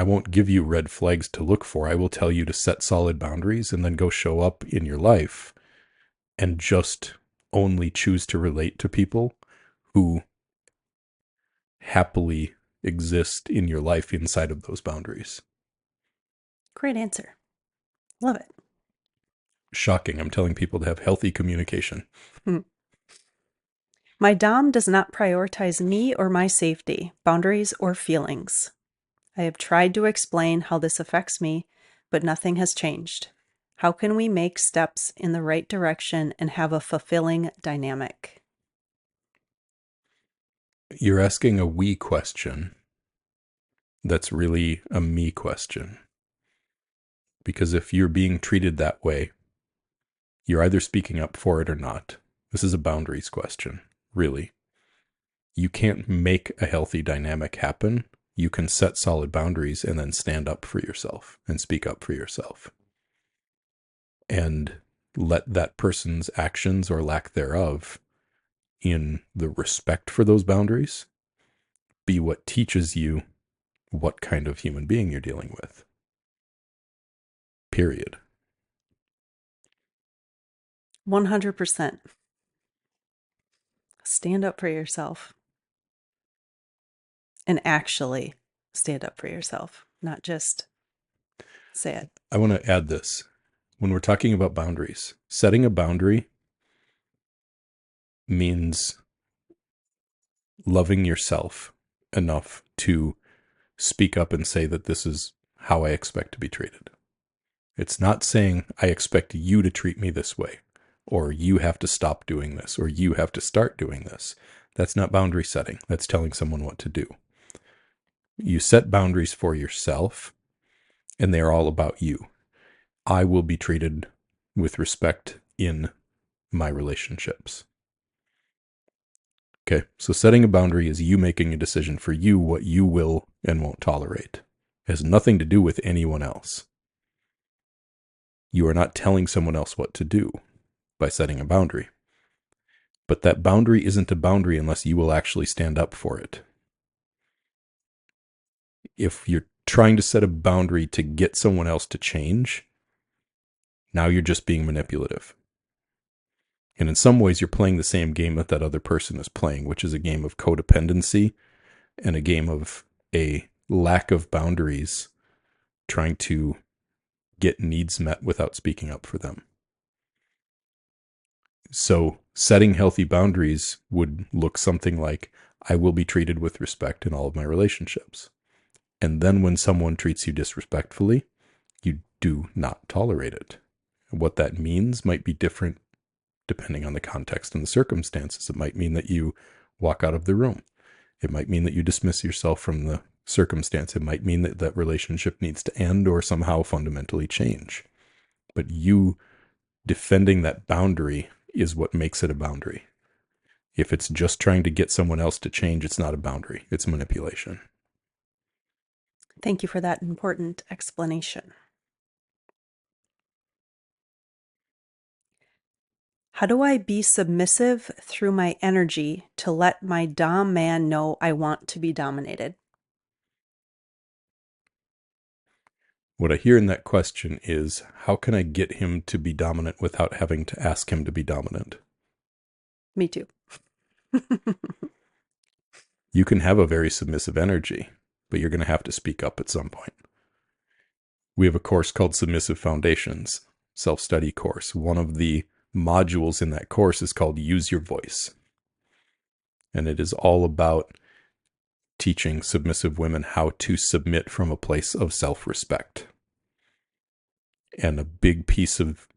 S2: won't give you red flags to look for. I will tell you to set solid boundaries and then go show up in your life and just only choose to relate to people who happily exist in your life inside of those boundaries.
S1: Great answer. Love it.
S2: Shocking. I'm telling people to have healthy communication.
S1: My dom does not prioritize me or my safety, boundaries, or feelings. I have tried to explain how this affects me, but nothing has changed. How can we make steps in the right direction and have a fulfilling dynamic?
S2: You're asking a we question that's really a me question. Because if you're being treated that way, you're either speaking up for it or not. This is a boundaries question, really. You can't make a healthy dynamic happen. You can set solid boundaries and then stand up for yourself and speak up for yourself. And let that person's actions or lack thereof in the respect for those boundaries be what teaches you what kind of human being you're dealing with. Period.
S1: 100%. Stand up for yourself and actually stand up for yourself, not just say it.
S2: I want to add this. When we're talking about boundaries, setting a boundary means loving yourself enough to speak up and say that this is how I expect to be treated. It's not saying I expect you to treat me this way, or you have to stop doing this, or you have to start doing this. That's not boundary setting. That's telling someone what to do. You set boundaries for yourself, and they're all about you. I will be treated with respect in my relationships. Okay, so setting a boundary is you making a decision for you what you will and won't tolerate. It has nothing to do with anyone else. You are not telling someone else what to do by setting a boundary. But that boundary isn't a boundary unless you will actually stand up for it. If you're trying to set a boundary to get someone else to change, now you're just being manipulative. And in some ways, you're playing the same game that that other person is playing, which is a game of codependency and a game of a lack of boundaries, trying to get needs met without speaking up for them. So setting healthy boundaries would look something like, I will be treated with respect in all of my relationships. And then when someone treats you disrespectfully, you do not tolerate it. What that means might be different depending on the context and the circumstances. It might mean that you walk out of the room. It might mean that you dismiss yourself from the circumstance. It might mean that that relationship needs to end or somehow fundamentally change. But you defending that boundary is what makes it a boundary. If it's just trying to get someone else to change, it's not a boundary. It's manipulation.
S1: Thank you for that important explanation. How do I be submissive through my energy to let my dom man know I want to be dominated?
S2: What I hear in that question is, how can I get him to be dominant without having to ask him to be dominant?
S1: Me too.
S2: You can have a very submissive energy, but you're going to have to speak up at some point. We have a course called Submissive Foundations, self-study course. One of the modules in that course is called Use Your Voice. And it is all about teaching submissive women how to submit from a place of self-respect. And a big piece of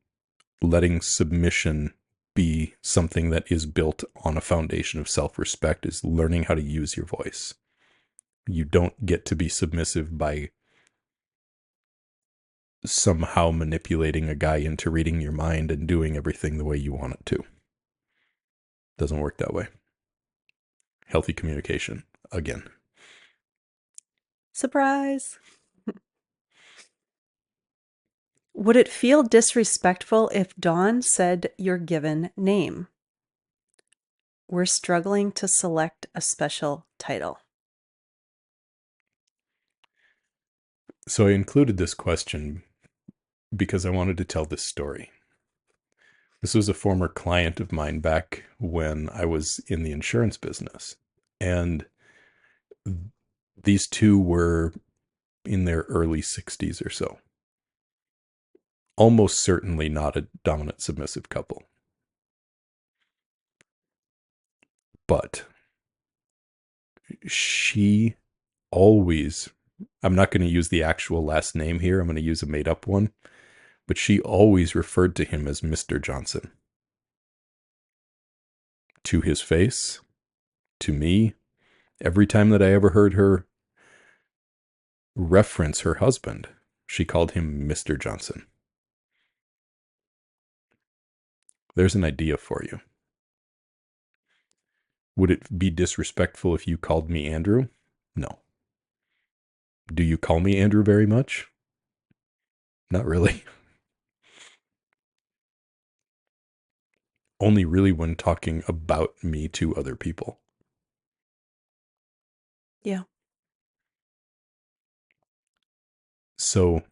S2: letting submission be something that is built on a foundation of self-respect is learning how to use your voice. You don't get to be submissive by somehow manipulating a guy into reading your mind and doing everything the way you want it to. Doesn't work that way. Healthy communication, again.
S1: Surprise. Would it feel disrespectful if Dawn said your given name? We're struggling to select a special title.
S2: So I included this question because I wanted to tell this story. This was a former client of mine back when I was in the insurance business. And these two were in their early 60s or so. Almost certainly not a dominant submissive couple. But she always, I'm not going to use the actual last name here, I'm going to use a made up one, but she always referred to him as Mr. Johnson. To his face, to me, every time that I ever heard her reference her husband, she called him Mr. Johnson. There's an idea for you. Would it be disrespectful if you called me Andrew? No. Do you call me Andrew very much? Not really. Only really when talking about me to other people.
S1: Yeah.
S2: So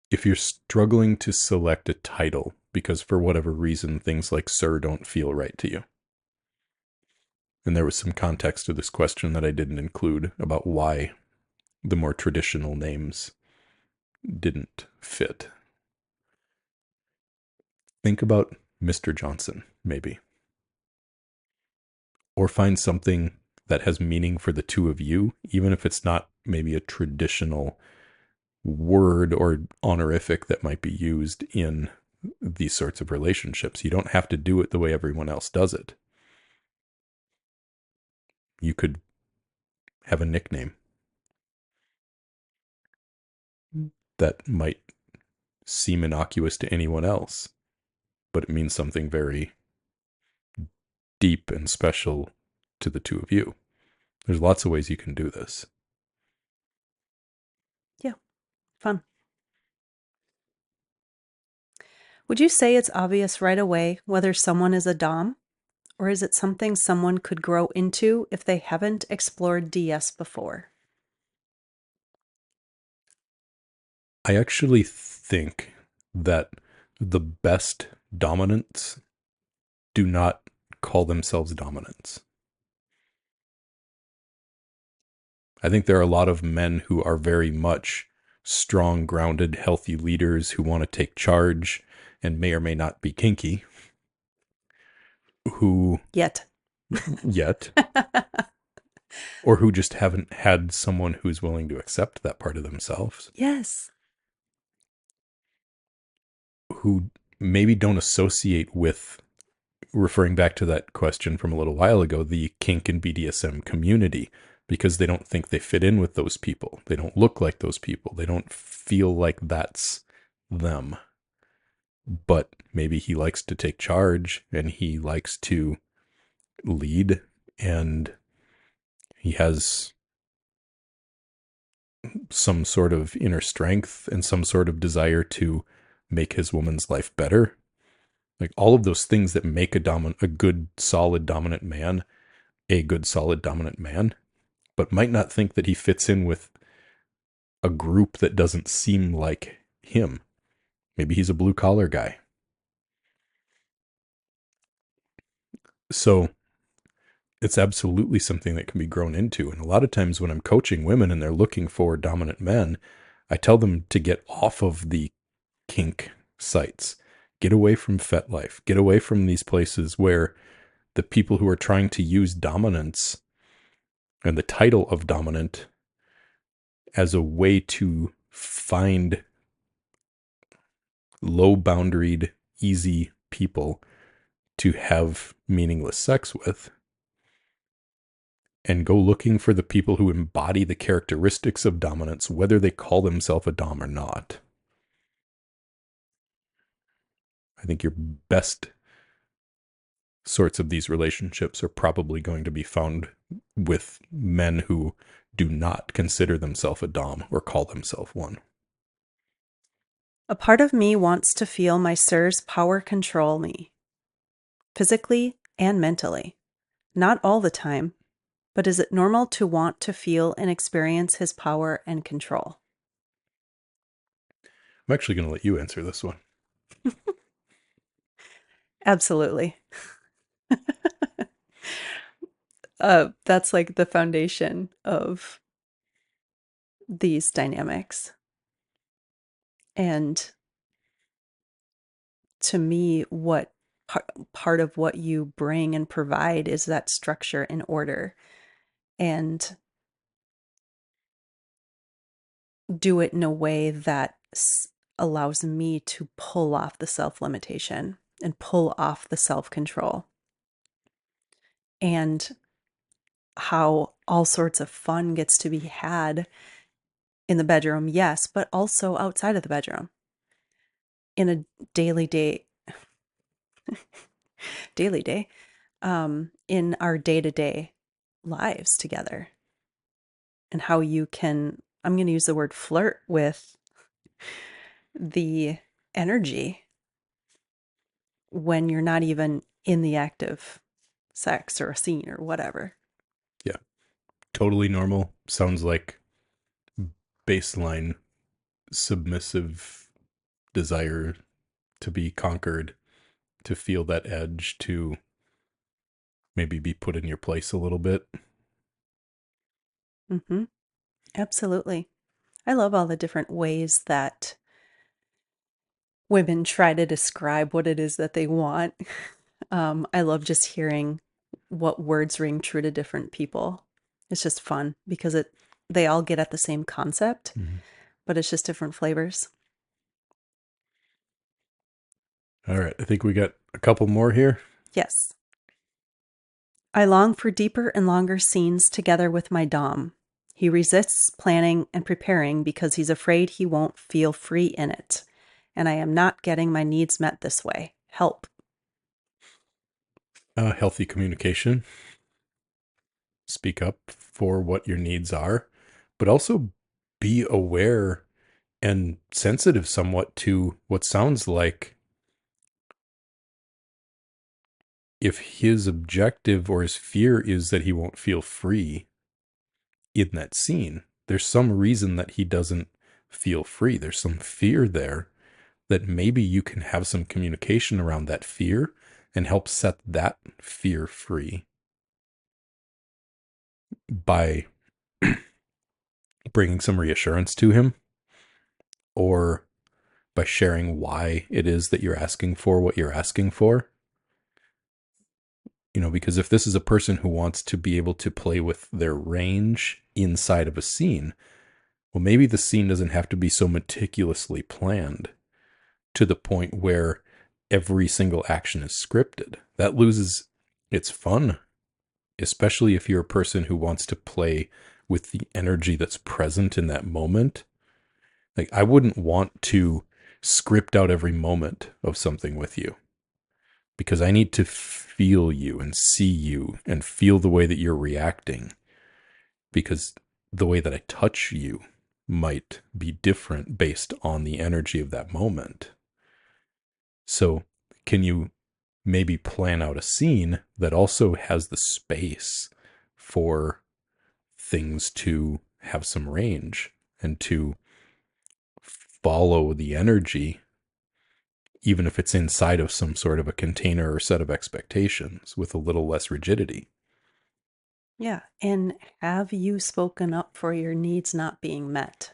S2: if you're struggling to select a title because for whatever reason things like sir don't feel right to you, and there was some context to this question that I didn't include about why the more traditional names didn't fit. Think about Mr. Johnson, maybe. Or find something that has meaning for the two of you, even if it's not maybe a traditional word or honorific that might be used in these sorts of relationships. You don't have to do it the way everyone else does it. You could have a nickname that might seem innocuous to anyone else, but it means something very deep and special to the two of you. There's lots of ways you can do this.
S1: Yeah. Fun. Would you say it's obvious right away whether someone is a dom, or is it something someone could grow into if they haven't explored DS before?
S2: I actually think that the best dominants do not call themselves dominants. I think there are a lot of men who are very much strong, grounded, healthy leaders who want to take charge and may or may not be kinky. who
S1: Yet.
S2: yet, or who just haven't had someone who's willing to accept that part of themselves,
S1: Yes.
S2: who maybe don't associate with, referring back to that question from a little while ago, the kink and BDSM community, because they don't think they fit in with those people. They don't look like those people. They don't feel like that's them. But maybe he likes to take charge and he likes to lead, and he has some sort of inner strength and some sort of desire to make his woman's life better. Like all of those things that make a good solid dominant man a good solid dominant man, but might not think that he fits in with a group that doesn't seem like him. Maybe he's a blue collar guy. So it's absolutely something that can be grown into. And a lot of times when I'm coaching women and they're looking for dominant men, I tell them to get off of the kink sites, get away from FetLife, get away from these places where the people who are trying to use dominance and the title of dominant as a way to find low boundaried, easy people to have meaningless sex with, and go looking for the people who embody the characteristics of dominance, whether they call themselves a dom or not. I think your best sorts of these relationships are probably going to be found with men who do not consider themselves a dom or call themselves one.
S1: A part of me wants to feel my sir's power control me, physically and mentally. Not all the time, but is it normal to want to feel and experience his power and control?
S2: I'm actually going to let you answer this one.
S1: Absolutely. That's like the foundation of these dynamics. And to me, what part of what you bring and provide is that structure and order, and do it in a way that allows me to pull off the self-limitation and pull off the self-control, and how all sorts of fun gets to be had in the bedroom, yes, but also outside of the bedroom in a daily day, daily day, in our day-to-day lives together, and how you can, I'm going to use the word flirt with the energy when you're not even in the act of sex or a scene or whatever.
S2: Yeah, totally normal. Sounds like baseline submissive desire to be conquered, to feel that edge, to maybe be put in your place a little bit.
S1: Mm-hmm. Absolutely. I love all the different ways that women try to describe what it is that they want. I love just hearing what words ring true to different people. It's just fun because they all get at the same concept,
S2: Mm-hmm.
S1: but it's just different flavors.
S2: All right, I think we got a couple more here.
S1: Yes. I long for deeper and longer scenes together with my Dom. He resists planning and preparing because he's afraid he won't feel free in it. And I am not getting my needs met this way. Help.
S2: Healthy communication. Speak up for what your needs are, but also be aware and sensitive somewhat to what sounds like, if his objective or his fear is that he won't feel free in that scene, there's some reason that he doesn't feel free. There's some fear there that maybe you can have some communication around that fear and help set that fear free by bringing some reassurance to him, or by sharing why it is that you're asking for what you're asking for. Because if this is a person who wants to be able to play with their range inside of a scene, well, maybe the scene doesn't have to be so meticulously planned to the point where every single action is scripted. That loses its fun, especially if you're a person who wants to play with the energy that's present in that moment. Like, I wouldn't want to script out every moment of something with you because I need to feel you and see you and feel the way that you're reacting, because the way that I touch you might be different based on the energy of that moment. So, can you maybe plan out a scene that also has the space for things to have some range and to follow the energy, even if it's inside of some sort of a container or set of expectations with a little less rigidity?
S1: Yeah. And have you spoken up for your needs not being met?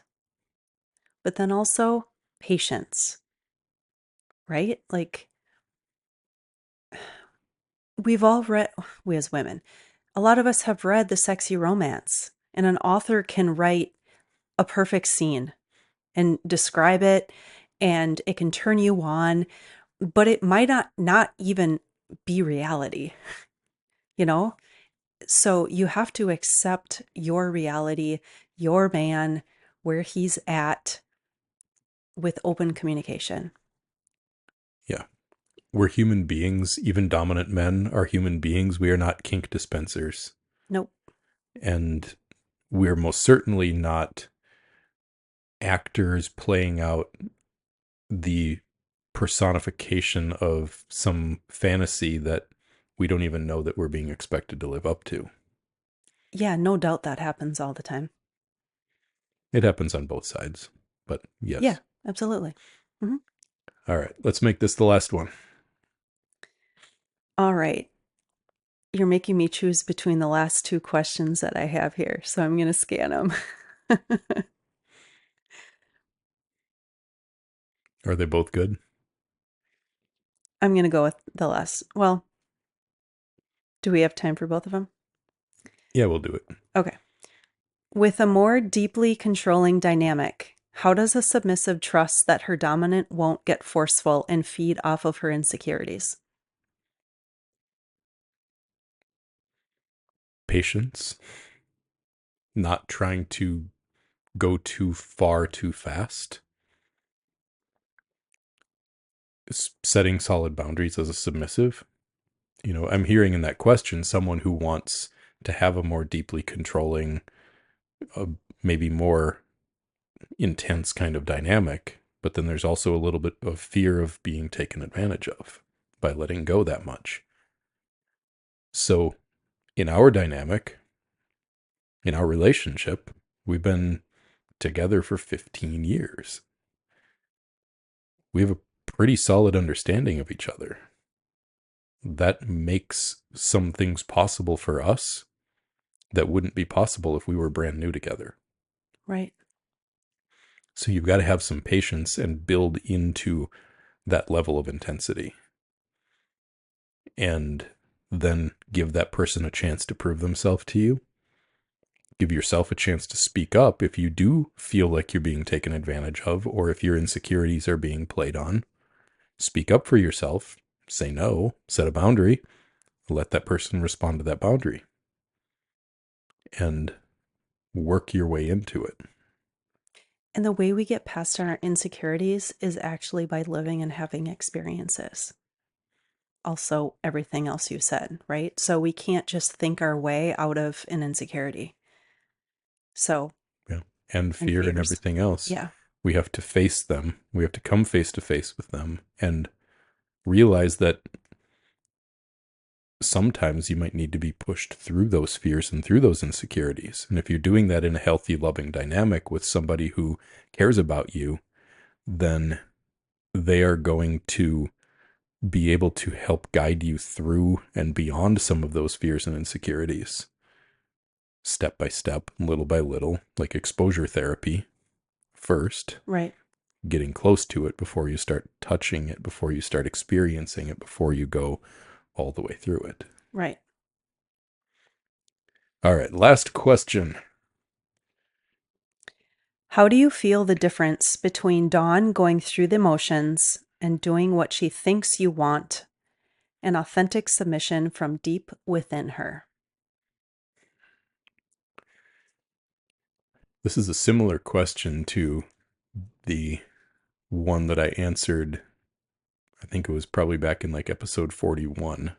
S1: But then also patience, right? Like we as women, a lot of us have read the sexy romance, and an author can write a perfect scene and describe it, and it can turn you on, but it might not even be reality, you know? So you have to accept your reality, your man, where he's at, with open communication.
S2: Yeah. We're human beings. Even dominant men are human beings. We are not kink dispensers.
S1: Nope.
S2: And we're most certainly not actors playing out the personification of some fantasy that we don't even know that we're being expected to live up to.
S1: Yeah, no doubt that happens all the time.
S2: It happens on both sides, but
S1: Yeah,
S2: yes.
S1: absolutely. Hmm.
S2: All right, let's make this the last one.
S1: All right. You're making me choose between the last two questions that I have here, so I'm going to scan them.
S2: Are they both good?
S1: I'm going to go with the last. Well, do we have time for both of them?
S2: Yeah, we'll do it.
S1: Okay. With a more deeply controlling dynamic, how does a submissive trust that her dominant won't get forceful and feed off of her insecurities?
S2: Patience, not trying to go too far too fast, setting solid boundaries as a submissive. I'm hearing in that question someone who wants to have a more deeply controlling, uh, maybe more intense kind of dynamic, but then there's also a little bit of fear of being taken advantage of by letting go that much. So, in our dynamic, in our relationship, we've been together for 15 years. We have a pretty solid understanding of each other. That makes some things possible for us that wouldn't be possible if we were brand new together.
S1: Right.
S2: So you've got to have some patience and build into that level of intensity, and then give that person a chance to prove themselves to you. Give yourself a chance to speak up if you do feel like you're being taken advantage of, or if your insecurities are being played on. Speak up for yourself, say no, set a boundary, let that person respond to that boundary, and work your way into it.
S1: And the way we get past our insecurities is actually by living and having experiences. Also, everything else you said, right? So we can't just think our way out of an insecurity. So,
S2: Yeah. And
S1: and
S2: fear and
S1: fears.
S2: everything else.
S1: Yeah.
S2: We have to face them. We have to come face to face with them and realize that sometimes you might need to be pushed through those fears and through those insecurities. And if you're doing that in a healthy, loving dynamic with somebody who cares about you, then they are going to be able to help guide you through and beyond some of those fears and insecurities, step by step, little by little, like exposure therapy first,
S1: Right.
S2: getting close to it before you start touching it, before you start experiencing it, before you go all the way through it.
S1: Right.
S2: All right, last question.
S1: How do you feel the difference between Dawn going through the motions and doing what she thinks you want, an authentic submission from deep within her?
S2: This is a similar question to the one that I answered. I think it was probably back in like episode 41.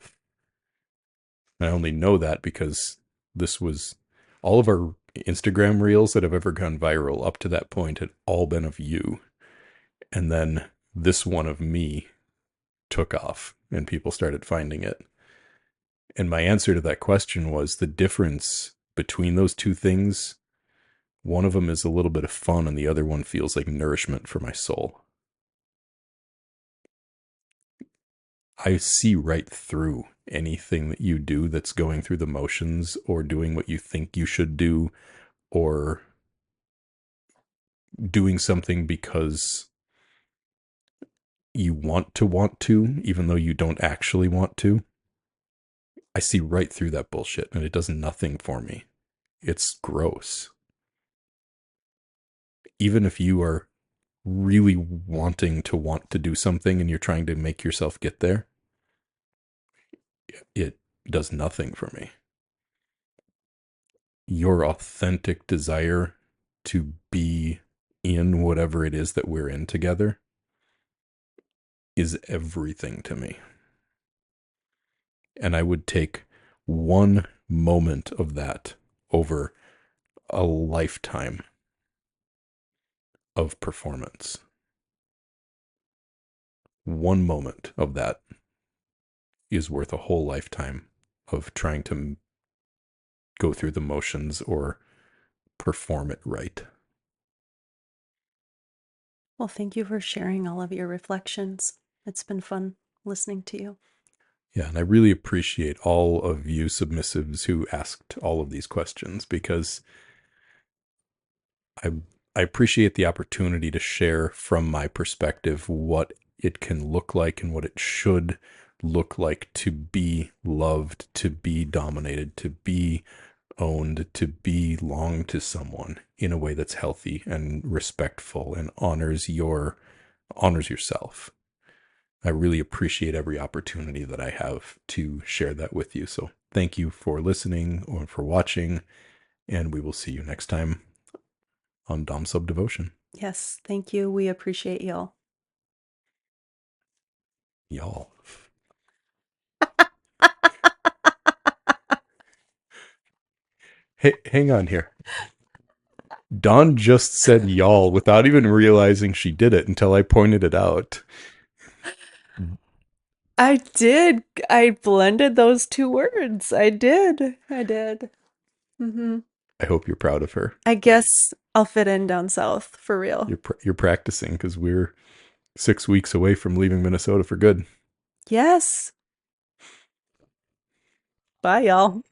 S2: I only know that because this was all of our Instagram reels that have ever gone viral up to that point had all been of you. And then this one of me took off and people started finding it. And my answer to that question was the difference between those two things. One of them is a little bit of fun and the other one feels like nourishment for my soul. I see right through anything that you do that's going through the motions or doing what you think you should do or doing something because you want to, even though you don't actually want to. I see right through that bullshit and it does nothing for me. It's gross. Even if you are really wanting to want to do something and you're trying to make yourself get there, it does nothing for me. Your authentic desire to be in whatever it is that we're in together is everything to me. And I would take one moment of that over a lifetime of performance. One moment of that is worth a whole lifetime of trying to go through the motions or perform it right.
S1: Well, thank you for sharing all of your reflections. It's been fun listening to you.
S2: Yeah, and I really appreciate all of you submissives who asked all of these questions because I I appreciate the opportunity to share from my perspective what it can look like and what it should look like to be loved, to be dominated, to be owned, to belong to someone in a way that's healthy and respectful and honors yourself. I really appreciate every opportunity that I have to share that with you. So thank you for listening or for watching, and we will see you next time on Dom Sub Devotion.
S1: Yes, thank you. We appreciate y'all.
S2: Y'all. Hey, hang on here. Dawn just said y'all without even realizing she did it until I pointed it out.
S1: I did. I blended those two words. I did. Mm-hmm.
S2: I hope you're proud of her.
S1: I guess I'll fit in down south for real.
S2: You're practicing because we're 6 weeks away from leaving Minnesota for good.
S1: Yes. Bye, y'all.